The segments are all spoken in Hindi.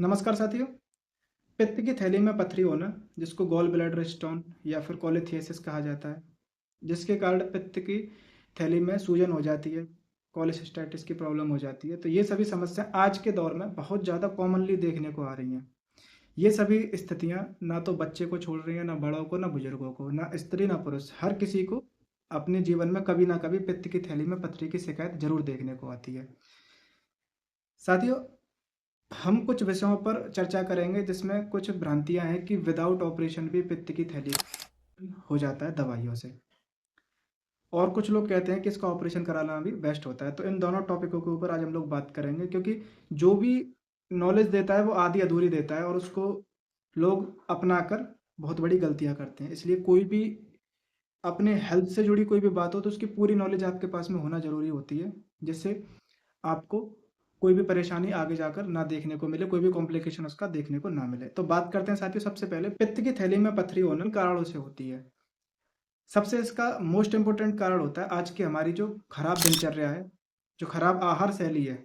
नमस्कार साथियों। पित्त की थैली में पथरी होना, जिसको गॉल ब्लैडर स्टोन या फिर कोलिथियासिस कहा जाता है, जिसके कारण पित्त की थैली में सूजन हो जाती है, कोलेसिस्टाइटिस की प्रॉब्लम हो जाती है। तो ये सभी समस्या आज के दौर में बहुत ज़्यादा कॉमनली देखने को आ रही हैं। ये सभी स्थितियाँ ना तो बच्चे को छोड़ रही हैं, ना बड़ों को, ना बुजुर्गों को, ना स्त्री, ना पुरुष, हर किसी को अपने जीवन में कभी ना कभी पित्त की थैली में पथरी की शिकायत जरूर देखने को आती है। साथियों, हम कुछ विषयों पर चर्चा करेंगे जिसमें कुछ भ्रांतियां हैं कि विदाउट ऑपरेशन भी पित्त की थैली हो जाता है दवाइयों से, और कुछ लोग कहते हैं कि इसका ऑपरेशन कराना भी बेस्ट होता है। तो इन दोनों टॉपिकों के ऊपर आज हम लोग बात करेंगे, क्योंकि जो भी नॉलेज देता है वो आधी अधूरी देता है और उसको लोग अपनाकर बहुत बड़ी गलतियां करते हैं। इसलिए कोई भी अपने हेल्थ से जुड़ी कोई भी बात हो तो उसकी पूरी नॉलेज आपके पास में होना जरूरी होती है, जिससे आपको कोई भी परेशानी आगे जाकर ना देखने को मिले, कोई भी कॉम्प्लिकेशन उसका देखने को ना मिले। तो बात करते हैं साथियों, सबसे पहले पित्त की थैली में पथरी होने किन कारणों से होती है। सबसे इसका मोस्ट इंपोर्टेंट कारण होता है आज की हमारी जो खराब दिनचर्या है, जो खराब आहार शैली है।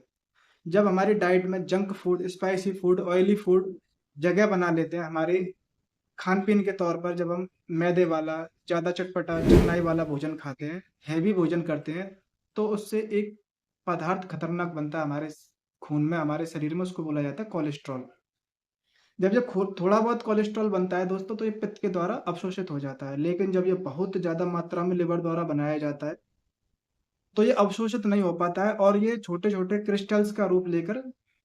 जब हमारी डाइट में junk food, spicy food, oily food जगह बना लेते हैं हमारे खान पीन के तौर पर, जब हम मैदे वाला, ज़्यादा चटपटा, चिकनाई वाला भोजन खाते हैं, हैवी भोजन करते हैं, तो उससे एक पदार्थ खतरनाक बनता है हमारे खून में, हमारे शरीर में। उसको बोला जाता है कोलेस्ट्रॉल। जब थोड़ा बहुत कोलेस्ट्रॉल बनता है दोस्तों, तो ये पित्त के द्वारा अवशोषित हो जाता है। लेकिन जब ये बहुत ज़्यादा मात्रा में लिवर द्वारा बनाया जाता है, तो ये अवशोषित नहीं हो पाता है और ये छोटे-छोटे क्रिस्टल्स का रूप लेकर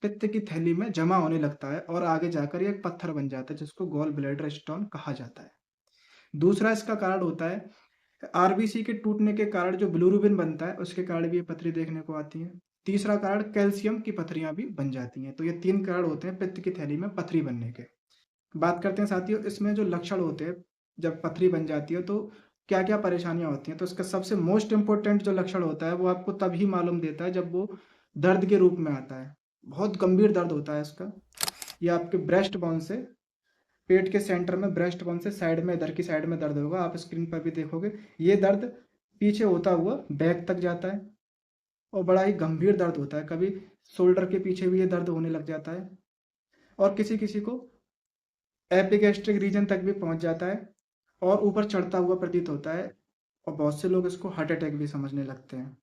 पित्त की थैली में जमा होने लगता है और आगे जाकर ये एक पत्थर बन जाता है, जिसको गॉल ब्लैडर स्टोन कहा जाता है। दूसरा इसका कारण होता है आरबीसी के टूटने के कारण जो बिलिरुबिन बनता है, उसके कारण भी ये पथरी देखने को आती है। तीसरा कारण कैल्शियम की पथरियाँ भी बन जाती हैं। तो ये 3 कारण होते हैं पित्त की थैली में पथरी बनने के। बात करते हैं साथियों, इसमें जो लक्षण होते हैं, जब पथरी बन जाती है तो क्या-क्या परेशानियाँ होती हैं। तो इसका सबसे मोस्ट इम्पोर्टेंट जो लक्षण होता है, वो आपको तभी मालूम देता है जब वो दर्द के रूप में आता है। बहुत गंभीर दर्द होता है इसका। ये आपके ब्रेस्ट बोन से, पेट के सेंटर में ब्रेस्ट बोन से साइड में, इधर की साइड में दर्द होगा। आप स्क्रीन पर भी देखोगे। ये दर्द पीछे होता हुआ बैक तक जाता है और बड़ा ही गंभीर दर्द होता है। कभी शोल्डर के पीछे भी ये दर्द होने लग जाता है और किसी-किसी को एपिगैस्ट्रिक रीजन तक भी पहुंच जाता है और ऊपर चढ़ता हुआ प्रतीत होता है, और बहुत से लोग इसको हार्ट अटैक भी समझने लगते हैं।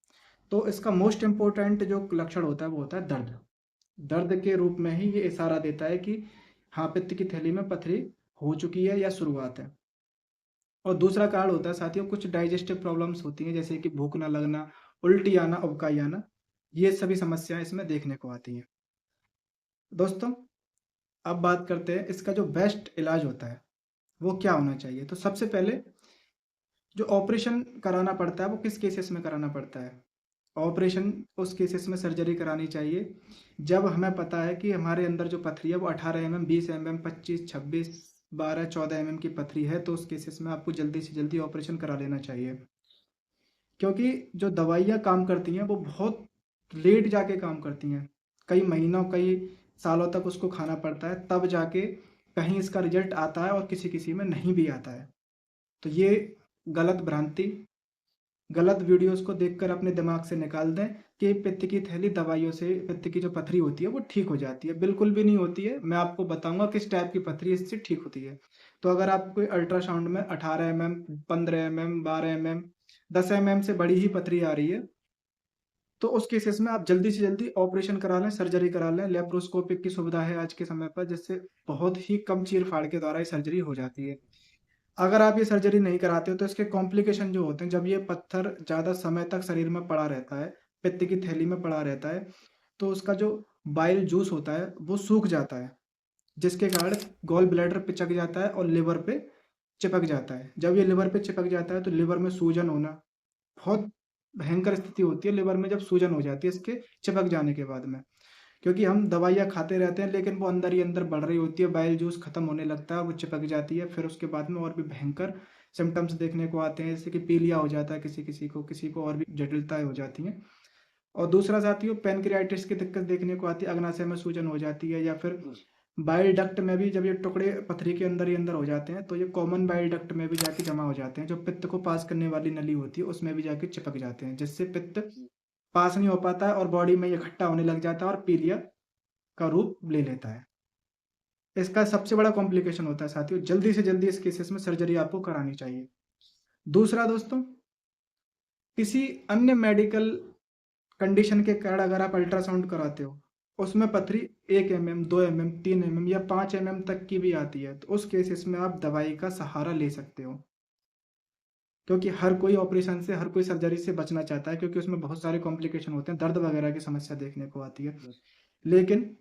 तो इसका मोस्ट इम्पोर्टेंट जो लक्षण होता है वो होता है दर्द। दर्द के रूप में ही ये इशारा देता है कि हाँ, पित्त की थैली में पथरी हो चुकी है या शुरुआत है। और दूसरा कारण होता है साथियों, कुछ डाइजेस्टिव प्रॉब्लम्स होती हैं, जैसे कि भूख ना लगना, उल्टी आना, उबकाई आना। ये सभी समस्याएं इसमें देखने को आती हैं। दोस्तों, अब बात करते हैं इसका जो बेस्ट इलाज होता है वो क्या होना चाहिए। तो सबसे पहले जो ऑपरेशन कराना पड़ता है वो किस केसेस में कराना पड़ता है। ऑपरेशन उस केसेस में सर्जरी करानी चाहिए जब हमें पता है कि हमारे अंदर जो पथरी है वो 18 mm, 20 mm, 25, 26, 12, 14 mm की पथरी है। तो उस केसेस में आपको जल्दी से जल्दी ऑपरेशन करा लेना चाहिए, क्योंकि जो दवाइयाँ काम करती हैं वो बहुत लेट जाके काम करती हैं। कई महीनों, कई सालों तक उसको खाना पड़ता है, तब जाके कहीं इसका रिजल्ट आता है और किसी-किसी में नहीं भी आता है। तो ये गलत भ्रांति, गलत वीडियोज़ को देखकर अपने दिमाग से निकाल दें कि पित्त की थैली दवाइयों से पित्त की जो पथरी होती है वो ठीक हो जाती है। बिल्कुल भी नहीं होती है। मैं आपको बताऊँगा किस टाइप की पथरी इससे ठीक होती है। तो अगर आपको अल्ट्रासाउंड में 18 mm, 15 mm, 12 mm, 10 mm से बड़ी ही पथरी आ रही है, तो उस केसेस में आप जल्दी से जल्दी ऑपरेशन करा लें, सर्जरी करा लें। लेप्रोस्कोपिक की सुविधा है आज के समय पर, जिससे बहुत ही कम चीर-फाड़ के द्वारा ये सर्जरी हो जाती है। अगर आप ये सर्जरी नहीं कराते हो तो इसके कॉम्प्लिकेशन जो होते हैं, जब ये पत्थर ज़्यादा समय तक शरीर में पड़ा रहता है, पित्त की थैली में पड़ा रहता है, तो उसका जो बाइल जूस होता है वो सूख जाता है, जिसके कारण गॉल ब्लैडर पिचक जाता है और लिवर पे चिपक जाता है। जब ये लिवर पे चिपक जाता है तो लिवर में सूजन होना, बहुत भयंकर स्थिति होती है लिवर में जब सूजन हो जाती है इसके चिपक जाने के बाद में। क्योंकि हम दवाइयाँ खाते रहते हैं लेकिन वो अंदर ही अंदर बढ़ रही होती है, बाइल जूस खत्म होने लगता है, वो चिपक जाती है। फिर उसके बाद में और भी भयंकर सिम्पटम्स देखने को आते हैं, जैसे कि पीलिया हो जाता है किसी को और भी जटिलताएँ हो जाती हैं। और दूसरा साथियों, पैनक्रियाटिस की दिक्कत देखने को आती है, अग्नाशय में सूजन हो जाती है, या फिर बाइल डक्ट में भी जब ये टुकड़े पथरी के अंदर ही अंदर हो जाते हैं तो ये कॉमन बाइल डक्ट में भी जाके जमा हो जाते हैं। जो पित्त को पास करने वाली नली होती है उसमें भी जाके चिपक जाते हैं, जिससे पित्त पास नहीं हो पाता है और बॉडी में ये इकट्ठा होने लग जाता है और पीलिया का रूप ले लेता है। इसका सबसे बड़ा कॉम्प्लिकेशन होता है साथियों, जल्दी से जल्दी इस केसेस में सर्जरी आपको करानी चाहिए। दूसरा दोस्तों, किसी अन्य मेडिकल कंडीशन के कारण अगर आप अल्ट्रासाउंड कराते हो, उसमें पथरी 1 mm, 2 mm, 3 mm या 5 mm तक की भी आती है, तो उस केसेस में आप दवाई का सहारा ले सकते हो। क्योंकि हर कोई ऑपरेशन से, हर कोई सर्जरी से बचना चाहता है, क्योंकि उसमें बहुत सारे कॉम्प्लिकेशन होते हैं, दर्द वगैरह की समस्या देखने को आती है। लेकिन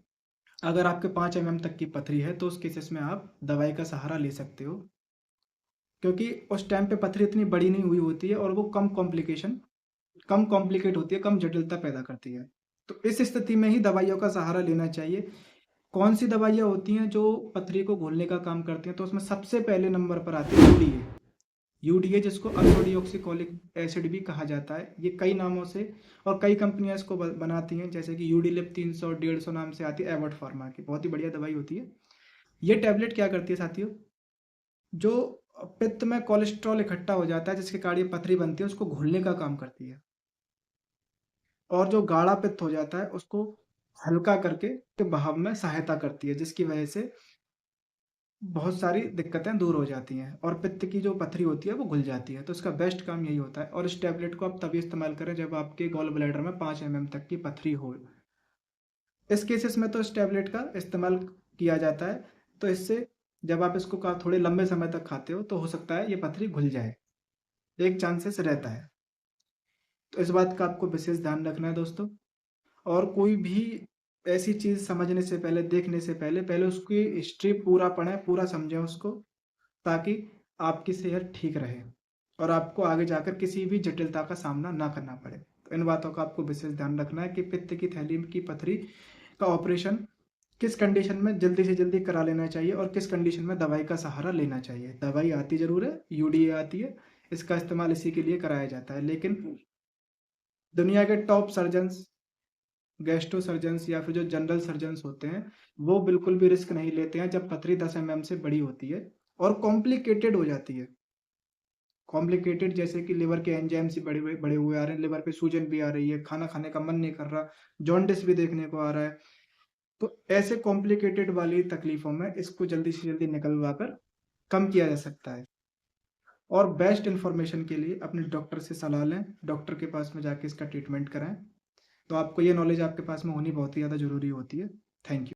अगर आपके 5 mm तक की पथरी है, तो उस केसेस में आप दवाई का सहारा ले सकते हो, क्योंकि उस टाइम पे पथरी इतनी बड़ी नहीं हुई होती है और वो कम कॉम्प्लिकेट होती है, कम जटिलता पैदा करती है। तो इस स्थिति में ही दवाइयों का सहारा लेना चाहिए। कौन सी दवाइयाँ होती हैं जो पथरी को घोलने का काम करती हैं? तो उसमें सबसे पहले नंबर पर आती है यूडीए। यूडीए, जिसको अल्फा-डीऑक्सीकोलिक एसिड भी कहा जाता है। ये कई नामों से और कई कंपनियां इसको बनाती हैं, जैसे कि यूडीलिप 300, 150 नाम से आती है एबॉट फार्मा की, बहुत ही बढ़िया दवाई होती है। ये टैबलेट क्या करती है साथियों, जो पित्त में कोलेस्ट्रॉल इकट्ठा हो जाता है जिसके कारण ये पथरी बनती है, उसको घोलने का काम करती है। और जो गाढ़ा पित्त हो जाता है उसको हल्का करके के बहाव में सहायता करती है, जिसकी वजह से बहुत सारी दिक्कतें दूर हो जाती हैं और पित्त की जो पथरी होती है वो घुल जाती है। तो इसका बेस्ट काम यही होता है, और इस टैबलेट को आप तभी इस्तेमाल करें जब आपके गॉल ब्लैडर में 5 mm तक की पथरी हो। इस केसेस में तो इस टैबलेट का इस्तेमाल किया जाता है। तो इससे जब आप इसको थोड़े लंबे समय तक खाते हो तो हो सकता है ये पथरी घुल जाए, एक चांसेस रहता है। तो इस बात का आपको विशेष ध्यान रखना है दोस्तों। और कोई भी ऐसी चीज़ समझने से पहले, देखने से पहले, पहले उसकी हिस्ट्री पूरा पढ़ें, पूरा समझें उसको, ताकि आपकी सेहत ठीक रहे और आपको आगे जाकर किसी भी जटिलता का सामना ना करना पड़े। तो इन बातों का आपको विशेष ध्यान रखना है कि पित्त की थैली की पथरी का ऑपरेशन किस कंडीशन में जल्दी से जल्दी करा लेना चाहिए और किस कंडीशन में दवाई का सहारा लेना चाहिए। दवाई आती ज़रूर है, यूडीए आती है, इसका इस्तेमाल इसी के लिए कराया जाता है। लेकिन दुनिया के टॉप सर्जन्स, गैस्ट्रो सर्जन्स या फिर जो जनरल सर्जन्स होते हैं, वो बिल्कुल भी रिस्क नहीं लेते हैं जब पथरी 10 mm से बड़ी होती है और कॉम्प्लिकेटेड हो जाती है। कॉम्प्लिकेटेड जैसे कि लिवर के एंजाइम्स बड़े बड़े हुए आ रहे हैं, लिवर पे सूजन भी आ रही है, खाना खाने का मन नहीं कर रहा, जॉन्डिस भी देखने को आ रहा है। तो ऐसे कॉम्प्लिकेटेड वाली तकलीफों में इसको जल्दी से जल्दी निकलवा कर कम किया जा सकता है। और बेस्ट इन्फॉर्मेशन के लिए अपने डॉक्टर से सलाह लें, डॉक्टर के पास में जाके इसका ट्रीटमेंट कराएं। तो आपको ये नॉलेज आपके पास में होनी बहुत ही ज़्यादा ज़रूरी होती है। Thank you.